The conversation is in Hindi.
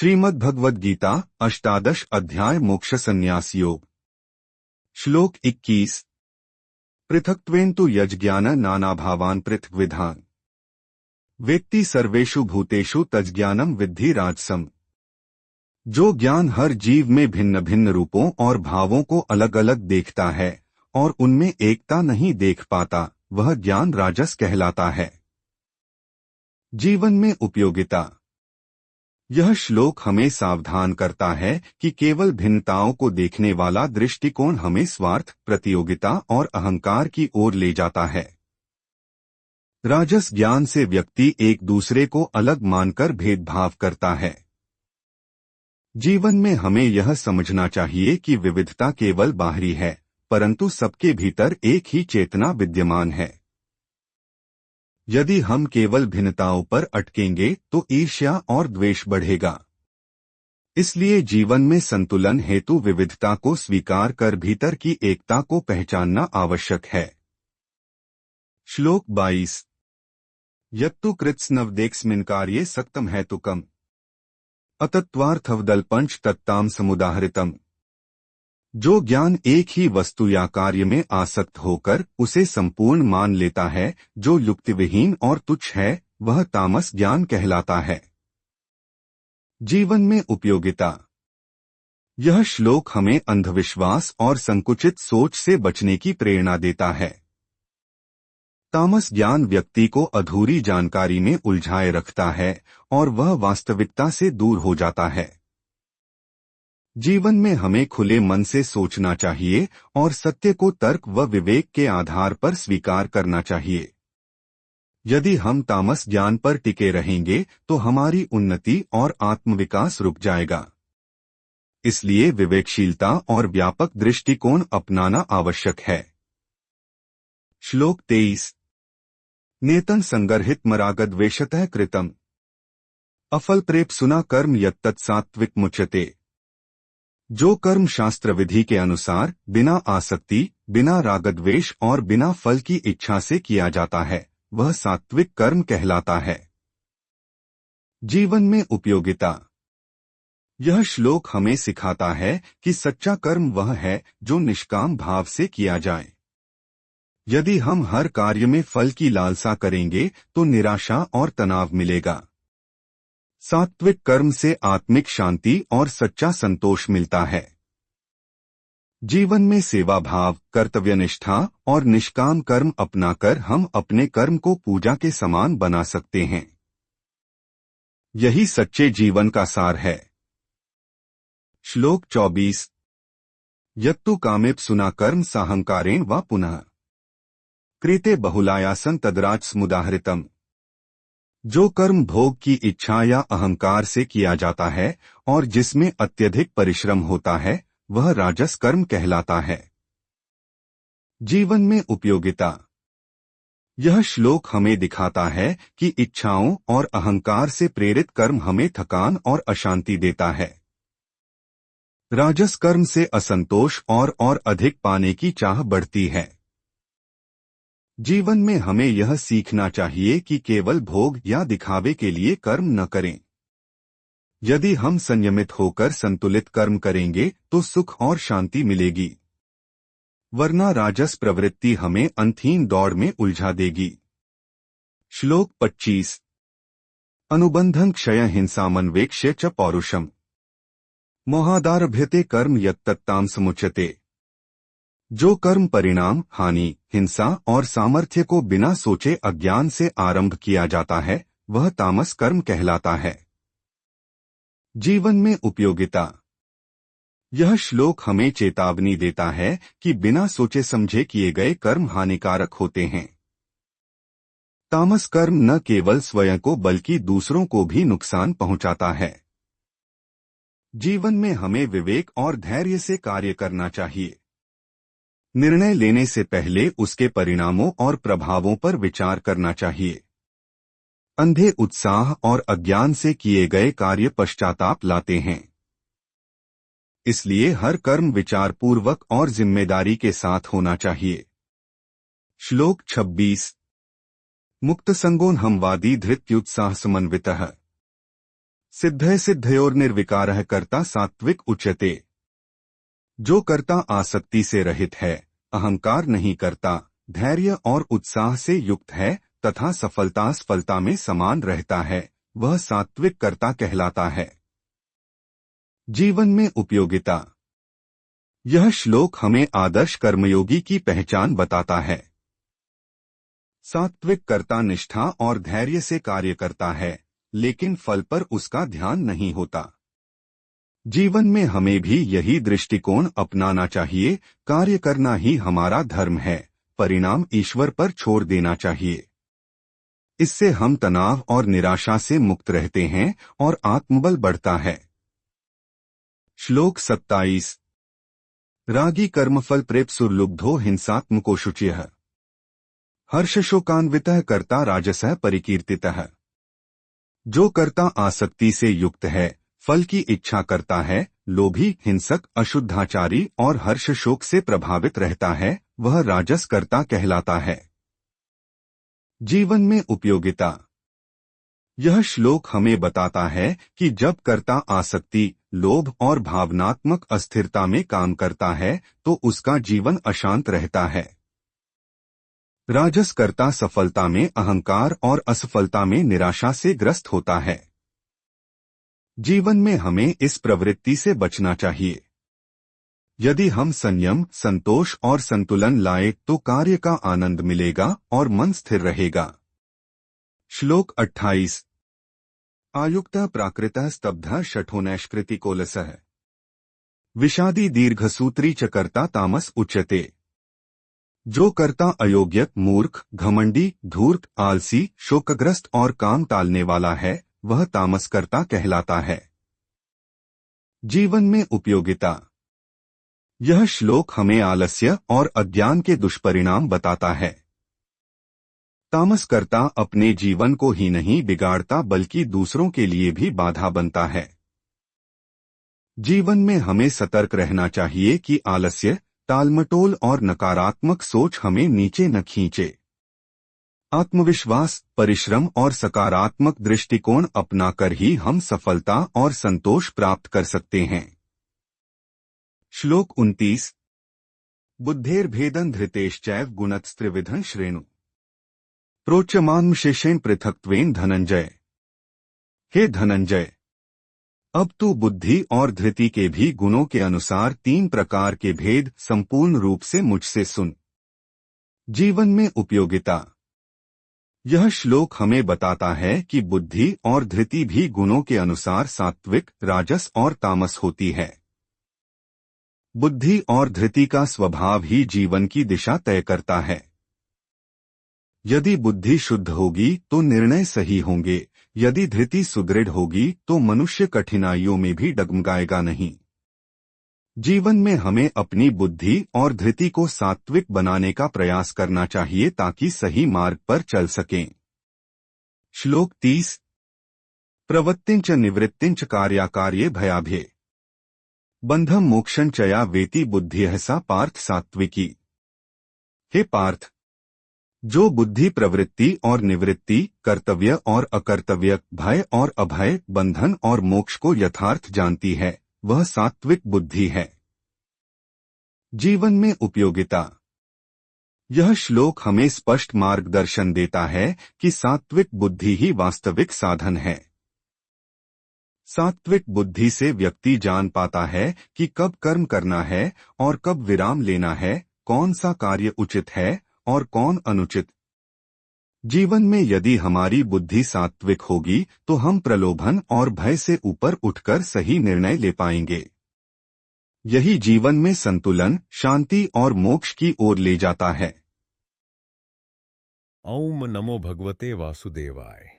श्रीमद् भगवद गीता अष्टादश अध्याय मोक्ष संन्यास योग। श्लोक 21। पृथक्त्वेन तु यज्ज्ञान नानाभावान् पृथग्विधान् वेत्ति सर्वेषु भूतेषु तज्ज्ञानम विद्धि राजसम। जो ज्ञान हर जीव में भिन्न भिन्न रूपों और भावों को अलग अलग देखता है और उनमें एकता नहीं देख पाता, वह ज्ञान राजस कहलाता है। जीवन में उपयोगिता। यह श्लोक हमें सावधान करता है कि केवल भिन्नताओं को देखने वाला दृष्टिकोण हमें स्वार्थ, प्रतियोगिता और अहंकार की ओर ले जाता है। राजस ज्ञान से व्यक्ति एक दूसरे को अलग मानकर भेदभाव करता है। जीवन में हमें यह समझना चाहिए कि विविधता केवल बाहरी है, परंतु सबके भीतर एक ही चेतना विद्यमान है। यदि हम केवल भिन्नताओं पर अटकेंगे तो ईर्ष्या और द्वेष बढ़ेगा। इसलिए जीवन में संतुलन हेतु विविधता को स्वीकार कर भीतर की एकता को पहचानना आवश्यक है। श्लोक 22। यत्तु कृत्स्नवदेक्स्मिन् कार्ये सक्तम हेतुकम् अतत्वार्थवदल्पंच तत्ताम समुदाहृतम्। जो ज्ञान एक ही वस्तु या कार्य में आसक्त होकर उसे संपूर्ण मान लेता है, जो युक्तिविहीन और तुच्छ है, वह तामस ज्ञान कहलाता है। जीवन में उपयोगिता। यह श्लोक हमें अंधविश्वास और संकुचित सोच से बचने की प्रेरणा देता है। तामस ज्ञान व्यक्ति को अधूरी जानकारी में उलझाए रखता है और वह वास्तविकता से दूर हो जाता है। जीवन में हमें खुले मन से सोचना चाहिए और सत्य को तर्क व विवेक के आधार पर स्वीकार करना चाहिए। यदि हम तामस ज्ञान पर टिके रहेंगे तो हमारी उन्नति और आत्मविकास रुक जाएगा। इसलिए विवेकशीलता और व्यापक दृष्टिकोण अपनाना आवश्यक है। श्लोक 23। नेतन संगर्हित मरागद्वेषतः कृतम् अफल प्रेप्सुना कर्म यत्तत्सात्विक मुच्यते। जो कर्म शास्त्र विधि के अनुसार बिना आसक्ति, बिना रागद्वेष और बिना फल की इच्छा से किया जाता है, वह सात्विक कर्म कहलाता है। जीवन में उपयोगिता। यह श्लोक हमें सिखाता है कि सच्चा कर्म वह है जो निष्काम भाव से किया जाए। यदि हम हर कार्य में फल की लालसा करेंगे तो निराशा और तनाव मिलेगा। सात्विक कर्म से आत्मिक शांति और सच्चा संतोष मिलता है। जीवन में सेवा भाव, कर्तव्यनिष्ठा और निष्काम कर्म अपनाकर हम अपने कर्म को पूजा के समान बना सकते हैं। यही सच्चे जीवन का सार है। श्लोक 24। यत्तु कामेप्सुना कर्म साहंकारेण वा पुनः कृते बहुलायासन तद्राजसमुदाहृतम्। जो कर्म भोग की इच्छा या अहंकार से किया जाता है और जिसमें अत्यधिक परिश्रम होता है, वह राजस कर्म कहलाता है। जीवन में उपयोगिता। यह श्लोक हमें दिखाता है कि इच्छाओं और अहंकार से प्रेरित कर्म हमें थकान और अशांति देता है। राजस कर्म से असंतोष और अधिक पाने की चाह बढ़ती है। जीवन में हमें यह सीखना चाहिए कि केवल भोग या दिखावे के लिए कर्म न करें। यदि हम संयमित होकर संतुलित कर्म करेंगे तो सुख और शांति मिलेगी, वरना राजस प्रवृत्ति हमें अंतहीन दौड़ में उलझा देगी। श्लोक 25। अनुबंधं क्षय हिंसामन्वेक्ष्य च पौरुषम् मोहादारभ्यते कर्म यत्तत्ताम समुच्यते। जो कर्म परिणाम, हानि, हिंसा और सामर्थ्य को बिना सोचे अज्ञान से आरंभ किया जाता है, वह तामस कर्म कहलाता है। जीवन में उपयोगिता। यह श्लोक हमें चेतावनी देता है कि बिना सोचे समझे किए गए कर्म हानिकारक होते हैं। तामस कर्म न केवल स्वयं को बल्कि दूसरों को भी नुकसान पहुंचाता है। जीवन में हमें विवेक और धैर्य से कार्य करना चाहिए। निर्णय लेने से पहले उसके परिणामों और प्रभावों पर विचार करना चाहिए। अंधे उत्साह और अज्ञान से किए गए कार्य पश्चाताप लाते हैं। इसलिए हर कर्म विचारपूर्वक और जिम्मेदारी के साथ होना चाहिए। श्लोक 26। मुक्तसंगोऽहंवादी धृत्युत्साहसमन्वितः सिद्धय सिद्धयोर्निर्विकारः कर्ता सात्विक उच्यते। जो कर्ता आसक्ति से रहित है, अहंकार नहीं करता, धैर्य और उत्साह से युक्त है तथा सफलता सफलता में समान रहता है, वह सात्विक कर्ता कहलाता है। जीवन में उपयोगिता। यह श्लोक हमें आदर्श कर्मयोगी की पहचान बताता है। सात्विक कर्ता निष्ठा और धैर्य से कार्य करता है, लेकिन फल पर उसका ध्यान नहीं होता। जीवन में हमें भी यही दृष्टिकोण अपनाना चाहिए। कार्य करना ही हमारा धर्म है, परिणाम ईश्वर पर छोड़ देना चाहिए। इससे हम तनाव और निराशा से मुक्त रहते हैं और आत्मबल बढ़ता है। श्लोक 27। रागी कर्मफल प्रेप्सुर्लुब्धो हिंसात्मको शुचिः हर्षशोकान्वितः कर्ता राजसः परिकीर्तितः। जो कर्ता आसक्ति से युक्त है, फल की इच्छा करता है, लोभी, हिंसक, अशुद्धाचारी और हर्ष शोक से प्रभावित रहता है, वह राजस कर्ता कहलाता है। जीवन में उपयोगिता। यह श्लोक हमें बताता है कि जब कर्ता आसक्ति, लोभ और भावनात्मक अस्थिरता में काम करता है तो उसका जीवन अशांत रहता है। राजस कर्ता सफलता में अहंकार और असफलता में निराशा से ग्रस्त होता है। जीवन में हमें इस प्रवृत्ति से बचना चाहिए। यदि हम संयम, संतोष और संतुलन लाए तो कार्य का आनंद मिलेगा और मन स्थिर रहेगा। श्लोक 28। आयुक्तः प्राकृतः स्तब्धः शठोनैष्कृतिकोलसः विषादी दीर्घसूत्री च कर्ता तामस उच्यते। जो कर्ता अयोग्य, मूर्ख, घमंडी, धूर्त, आलसी, शोकग्रस्त और काम टालने वाला है, वह तामस कर्ता कहलाता है। जीवन में उपयोगिता। यह श्लोक हमें आलस्य और अज्ञान के दुष्परिणाम बताता है। तामस कर्ता अपने जीवन को ही नहीं बिगाड़ता बल्कि दूसरों के लिए भी बाधा बनता है। जीवन में हमें सतर्क रहना चाहिए कि आलस्य, टालमटोल और नकारात्मक सोच हमें नीचे न खींचे। आत्मविश्वास, परिश्रम और सकारात्मक दृष्टिकोण अपनाकर ही हम सफलता और संतोष प्राप्त कर सकते हैं। श्लोक 29। बुद्धेर्भेदं धृतेश्चैव गुणस्त्रिविधं श्रेणु प्रोच्यमानमशेषेण पृथक्त्वेन धनंजय। हे धनंजय, अब तू बुद्धि और धृति के भी गुणों के अनुसार 3 प्रकार के भेद संपूर्ण रूप से मुझसे सुन। जीवन में उपयोगिता। यह श्लोक हमें बताता है कि बुद्धि और धृति भी गुणों के अनुसार सात्विक, राजस और तामस होती है। बुद्धि और धृति का स्वभाव ही जीवन की दिशा तय करता है। यदि बुद्धि शुद्ध होगी तो निर्णय सही होंगे, यदि धृति सुदृढ़ होगी तो मनुष्य कठिनाइयों में भी डगमगाएगा नहीं। जीवन में हमें अपनी बुद्धि और धृति को सात्विक बनाने का प्रयास करना चाहिए ताकि सही मार्ग पर चल सकें। श्लोक 30। प्रवृत्तिंच निवृत्तिंच कार्याकार्ये भयाभये बंधम मोक्षं चया वेति बुद्धिः सा पार्थ सात्विकी। हे पार्थ, जो बुद्धि प्रवृत्ति और निवृत्ति, कर्तव्य और अकर्तव्य, भय और अभय, बंधन और मोक्ष को यथार्थ जानती है, वह सात्विक बुद्धि है। जीवन में उपयोगिता। यह श्लोक हमें स्पष्ट मार्गदर्शन देता है कि सात्विक बुद्धि ही वास्तविक साधन है। सात्विक बुद्धि से व्यक्ति जान पाता है कि कब कर्म करना है और कब विराम लेना है, कौन सा कार्य उचित है और कौन अनुचित। जीवन में यदि हमारी बुद्धि सात्विक होगी तो हम प्रलोभन और भय से ऊपर उठकर सही निर्णय ले पाएंगे। यही जीवन में संतुलन, शांति और मोक्ष की ओर ले जाता है। ओम नमो भगवते वासुदेवाय।